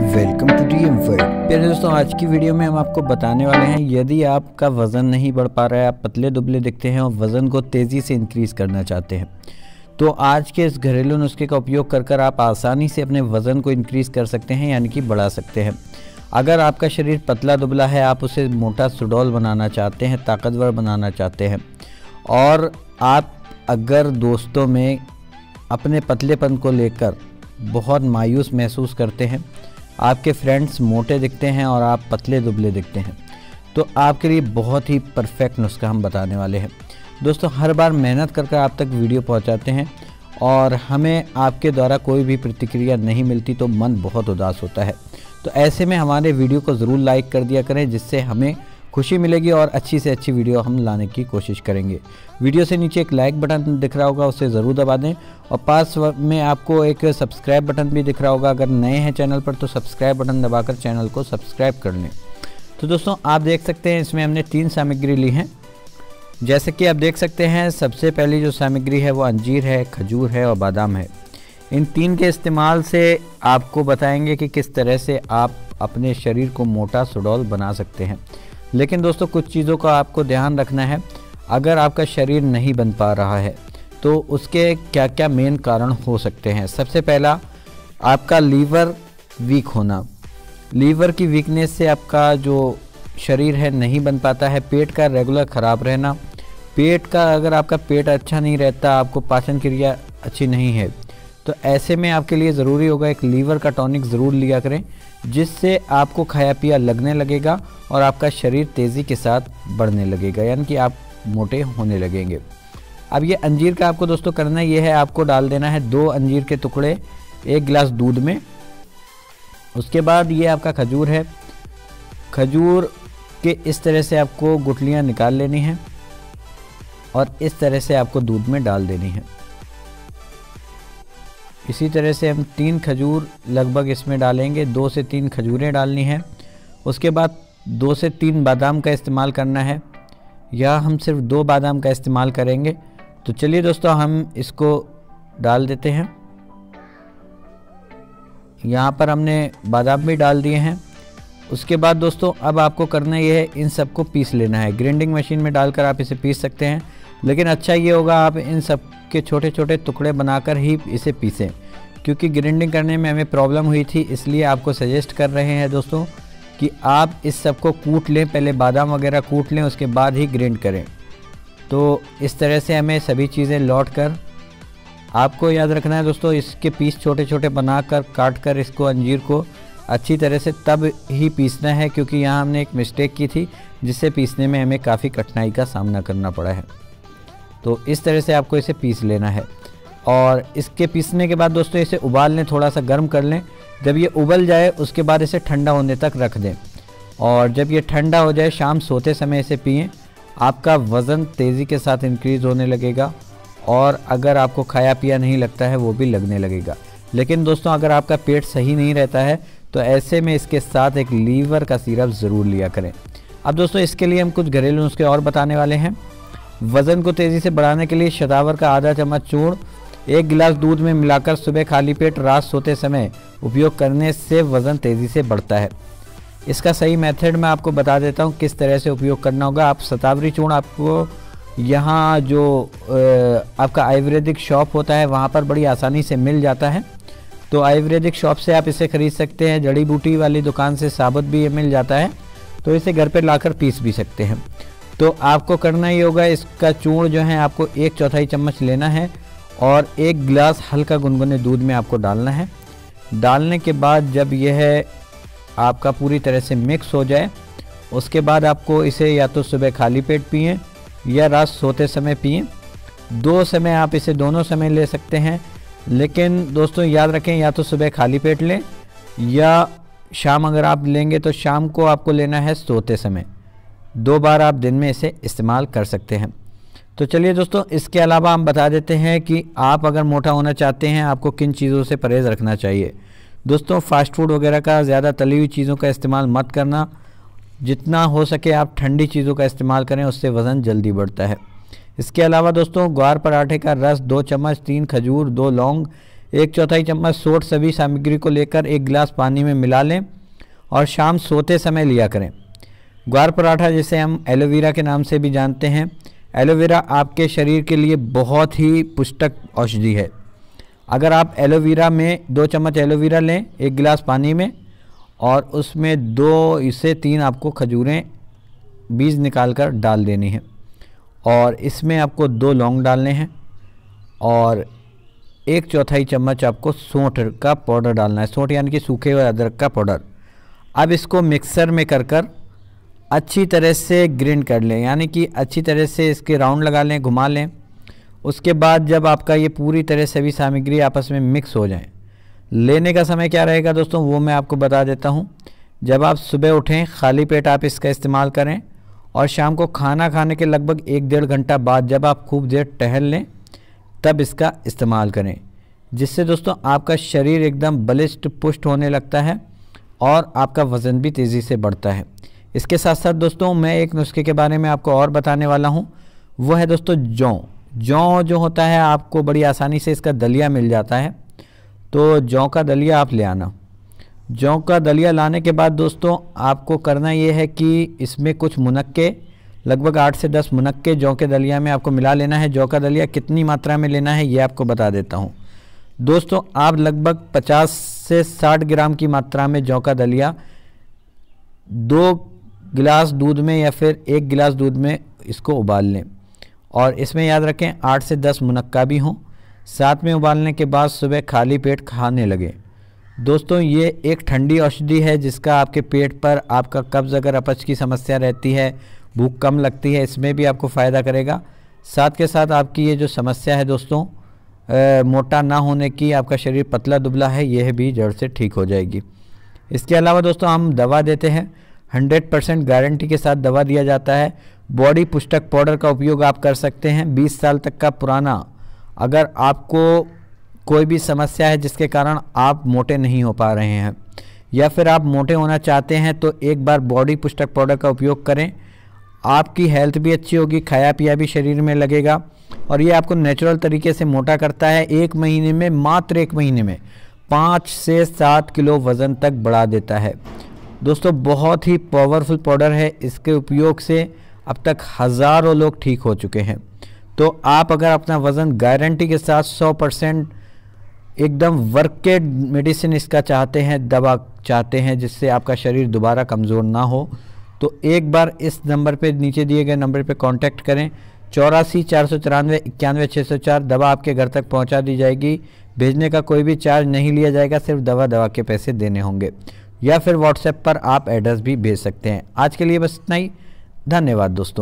Welcome to TM world. प्यारे दोस्तों, आज की वीडियो में हम आपको बताने वाले हैं, यदि आपका वज़न नहीं बढ़ पा रहा है, आप पतले दुबले दिखते हैं और वज़न को तेज़ी से इंक्रीज़ करना चाहते हैं, तो आज के इस घरेलू नुस्खे का उपयोग कर आप आसानी से अपने वज़न को इंक्रीज़ कर सकते हैं, यानी कि बढ़ा सकते हैं। अगर आपका शरीर पतला दुबला है, आप उसे मोटा सुडौल बनाना चाहते हैं, ताकतवर बनाना चाहते हैं, और आप अगर दोस्तों में अपने पतलेपन को लेकर बहुत मायूस महसूस करते हैं, आपके फ्रेंड्स मोटे दिखते हैं और आप पतले दुबले दिखते हैं, तो आपके लिए बहुत ही परफेक्ट नुस्खा हम बताने वाले हैं। दोस्तों, हर बार मेहनत कर आप तक वीडियो पहुंचाते हैं और हमें आपके द्वारा कोई भी प्रतिक्रिया नहीं मिलती तो मन बहुत उदास होता है। तो ऐसे में हमारे वीडियो को ज़रूर लाइक कर दिया करें, जिससे हमें खुशी मिलेगी और अच्छी से अच्छी वीडियो हम लाने की कोशिश करेंगे। वीडियो से नीचे एक लाइक बटन दिख रहा होगा, उसे ज़रूर दबा दें, और पास में आपको एक सब्सक्राइब बटन भी दिख रहा होगा। अगर नए हैं चैनल पर तो सब्सक्राइब बटन दबाकर चैनल को सब्सक्राइब कर लें। तो दोस्तों, आप देख सकते हैं इसमें हमने 3 सामग्री ली हैं। जैसे कि आप देख सकते हैं, सबसे पहली जो सामग्री है वो अंजीर है, खजूर है और बादाम है। इन 3 के इस्तेमाल से आपको बताएंगे कि किस तरह से आप अपने शरीर को मोटा सुडौल बना सकते हैं। लेकिन दोस्तों, कुछ चीज़ों का आपको ध्यान रखना है। अगर आपका शरीर नहीं बन पा रहा है तो उसके क्या क्या मेन कारण हो सकते हैं। सबसे पहला, आपका लीवर वीक होना। लीवर की वीकनेस से आपका जो शरीर है नहीं बन पाता है। पेट का रेगुलर ख़राब रहना। पेट का, अगर आपका पेट अच्छा नहीं रहता, आपको पाचन क्रिया अच्छी नहीं है, तो ऐसे में आपके लिए ज़रूरी होगा एक लीवर का टॉनिक ज़रूर लिया करें, जिससे आपको खाया पिया लगने लगेगा और आपका शरीर तेज़ी के साथ बढ़ने लगेगा, यानी कि आप मोटे होने लगेंगे। अब ये अंजीर का आपको दोस्तों करना ये है, आपको डाल देना है 2 अंजीर के टुकड़े 1 गिलास दूध में। उसके बाद ये आपका खजूर है। खजूर के इस तरह से आपको गुठलियाँ निकाल लेनी हैं और इस तरह से आपको दूध में डाल देनी है। इसी तरह से हम 3 खजूर लगभग इसमें डालेंगे, 2 से 3 खजूरें डालनी हैं। उसके बाद 2 से 3 बादाम का इस्तेमाल करना है, या हम सिर्फ 2 बादाम का इस्तेमाल करेंगे। तो चलिए दोस्तों, हम इसको डाल देते हैं। यहाँ पर हमने बादाम भी डाल दिए हैं। उसके बाद दोस्तों, अब आपको करना ये है, इन सबको पीस लेना है। ग्राइंडिंग मशीन में डालकर आप इसे पीस सकते हैं, लेकिन अच्छा ये होगा आप इन सब के छोटे छोटे टुकड़े बनाकर ही इसे पीसें, क्योंकि ग्राइंडिंग करने में हमें प्रॉब्लम हुई थी। इसलिए आपको सजेस्ट कर रहे हैं दोस्तों कि आप इस सब को कूट लें, पहले बादाम वगैरह कूट लें, उसके बाद ही ग्राइंड करें। तो इस तरह से हमें सभी चीज़ें लौट कर, आपको याद रखना है दोस्तों, इसके पीस छोटे छोटे बनाकर काट कर इसको, अंजीर को अच्छी तरह से तब ही पीसना है, क्योंकि यहाँ हमने एक मिस्टेक की थी जिससे पीसने में हमें काफ़ी कठिनाई का सामना करना पड़ा है। तो इस तरह से आपको इसे पीस लेना है, और इसके पीसने के बाद दोस्तों इसे उबाल लें, थोड़ा सा गर्म कर लें। जब ये उबल जाए उसके बाद इसे ठंडा होने तक रख दें, और जब ये ठंडा हो जाए शाम सोते समय इसे पिएं। आपका वज़न तेज़ी के साथ इंक्रीज़ होने लगेगा, और अगर आपको खाया पिया नहीं लगता है वो भी लगने लगेगा। लेकिन दोस्तों, अगर आपका पेट सही नहीं रहता है तो ऐसे में इसके साथ एक लीवर का सिरप ज़रूर लिया करें। अब दोस्तों, इसके लिए हम कुछ घरेलू नुस्खे और बताने वाले हैं। वज़न को तेज़ी से बढ़ाने के लिए शतावर का आधा चम्मच चूर्ण 1 गिलास दूध में मिलाकर सुबह खाली पेट रात सोते समय उपयोग करने से वज़न तेज़ी से बढ़ता है। इसका सही मेथड मैं आपको बता देता हूँ किस तरह से उपयोग करना होगा। आप शतावरी चूर्ण आपको यहाँ जो आपका आयुर्वेदिक शॉप होता है वहाँ पर बड़ी आसानी से मिल जाता है, तो आयुर्वेदिक शॉप से आप इसे ख़रीद सकते हैं। जड़ी बूटी वाली दुकान से साबुत भी ये मिल जाता है, तो इसे घर पर लाकर पीस भी सकते हैं। तो आपको करना ही होगा, इसका चूर्ण जो है आपको 1/4 चम्मच लेना है और 1 गिलास हल्का गुनगुने दूध में आपको डालना है। डालने के बाद जब यह आपका पूरी तरह से मिक्स हो जाए, उसके बाद आपको इसे या तो सुबह खाली पेट पिएं या रात सोते समय पिएं। 2 समय आप इसे दोनों समय ले सकते हैं, लेकिन दोस्तों याद रखें, या तो सुबह खाली पेट लें या शाम अगर आप लेंगे तो शाम को आपको लेना है सोते समय। 2 बार आप दिन में इसे इस्तेमाल कर सकते हैं। तो चलिए दोस्तों, इसके अलावा हम बता देते हैं कि आप अगर मोटा होना चाहते हैं आपको किन चीज़ों से परहेज़ रखना चाहिए। दोस्तों, फास्ट फूड वगैरह का, ज़्यादा तली हुई चीज़ों का इस्तेमाल मत करना। जितना हो सके आप ठंडी चीज़ों का इस्तेमाल करें, उससे वज़न जल्दी बढ़ता है। इसके अलावा दोस्तों, ग्वार पराठे का रस 2 चम्मच, 3 खजूर, 2 लौंग, 1/4 चम्मच सोंठ सभी सामग्री को लेकर 1 गिलास पानी में मिला लें और शाम सोते समय लिया करें। ग्वार पराठा जिसे हम एलोवेरा के नाम से भी जानते हैं, एलोवेरा आपके शरीर के लिए बहुत ही पुष्टक औषधि है। अगर आप एलोवेरा में 2 चम्मच एलोवेरा लें 1 गिलास पानी में और उसमें 2 से 3 आपको खजूरें बीज निकाल कर डाल देनी है और इसमें आपको 2 लौंग डालने हैं और 1/4 चम्मच आपको सौंठ का पाउडर डालना है, सौंठ यानी कि सूखे हुए अदरक का पाउडर। अब इसको मिक्सर में कर अच्छी तरह से ग्राइंड कर लें, यानी कि अच्छी तरह से इसके राउंड लगा लें, घुमा लें। उसके बाद जब आपका ये पूरी तरह से सभी सामग्री आपस में मिक्स हो जाए, लेने का समय क्या रहेगा दोस्तों वो मैं आपको बता देता हूँ। जब आप सुबह उठें खाली पेट आप इसका इस्तेमाल करें और शाम को खाना खाने के लगभग 1-1.5 घंटा बाद जब आप खूब देर टहल लें तब इसका इस्तेमाल करें, जिससे दोस्तों आपका शरीर एकदम बलिष्ठ पुष्ट होने लगता है और आपका वज़न भी तेज़ी से बढ़ता है। इसके साथ साथ दोस्तों मैं एक नुस्खे के बारे में आपको और बताने वाला हूँ, वो है दोस्तों जौ जो होता है आपको बड़ी आसानी से इसका दलिया मिल जाता है, तो जौ का दलिया आप ले आना। जौ का दलिया लाने के बाद दोस्तों आपको करना ये है कि इसमें कुछ मुनक्के, लगभग 8 से 10 मुनक्के जौ के दलिया में आपको मिला लेना है। जौ का दलिया कितनी मात्रा में लेना है ये आपको बता देता हूँ दोस्तों। आप लगभग 50 से 60 ग्राम की मात्रा में जौ का दलिया 2 गिलास दूध में या फिर 1 गिलास दूध में इसको उबाल लें और इसमें याद रखें 8 से 10 मुनक्का भी हों। साथ में उबालने के बाद सुबह खाली पेट खाने लगे। दोस्तों ये एक ठंडी औषधि है जिसका आपके पेट पर आपका कब्ज़ अगर अपच की समस्या रहती है, भूख कम लगती है, इसमें भी आपको फ़ायदा करेगा। साथ के साथ आपकी ये जो समस्या है दोस्तों मोटा ना होने की, आपका शरीर पतला दुबला है, यह भी जड़ से ठीक हो जाएगी। इसके अलावा दोस्तों हम दवा देते हैं, 100% गारंटी के साथ दवा दिया जाता है। बॉडी पुष्टक पाउडर का उपयोग आप कर सकते हैं 20 साल तक का पुराना। अगर आपको कोई भी समस्या है जिसके कारण आप मोटे नहीं हो पा रहे हैं या फिर आप मोटे होना चाहते हैं तो एक बार बॉडी पुष्टक पाउडर का उपयोग करें, आपकी हेल्थ भी अच्छी होगी, खाया पिया भी शरीर में लगेगा और ये आपको नेचुरल तरीके से मोटा करता है। 1 महीने में, मात्र 1 महीने में 5 से 7 किलो वज़न तक बढ़ा देता है। दोस्तों बहुत ही पावरफुल पाउडर है, इसके उपयोग से अब तक हज़ारों लोग ठीक हो चुके हैं। तो आप अगर अपना वज़न गारंटी के साथ 100% एकदम वर्केड मेडिसिन इसका चाहते हैं, दवा चाहते हैं जिससे आपका शरीर दोबारा कमज़ोर ना हो, तो एक बार इस नंबर पे, नीचे दिए गए नंबर पे कांटेक्ट करें। 84 494 91 604 दवा आपके घर तक पहुंचा दी जाएगी। भेजने का कोई भी चार्ज नहीं लिया जाएगा, सिर्फ दवा के पैसे देने होंगे या फिर व्हाट्सएप पर आप एड्रेस भी भेज सकते हैं। आज के लिए बस इतना ही, धन्यवाद दोस्तों।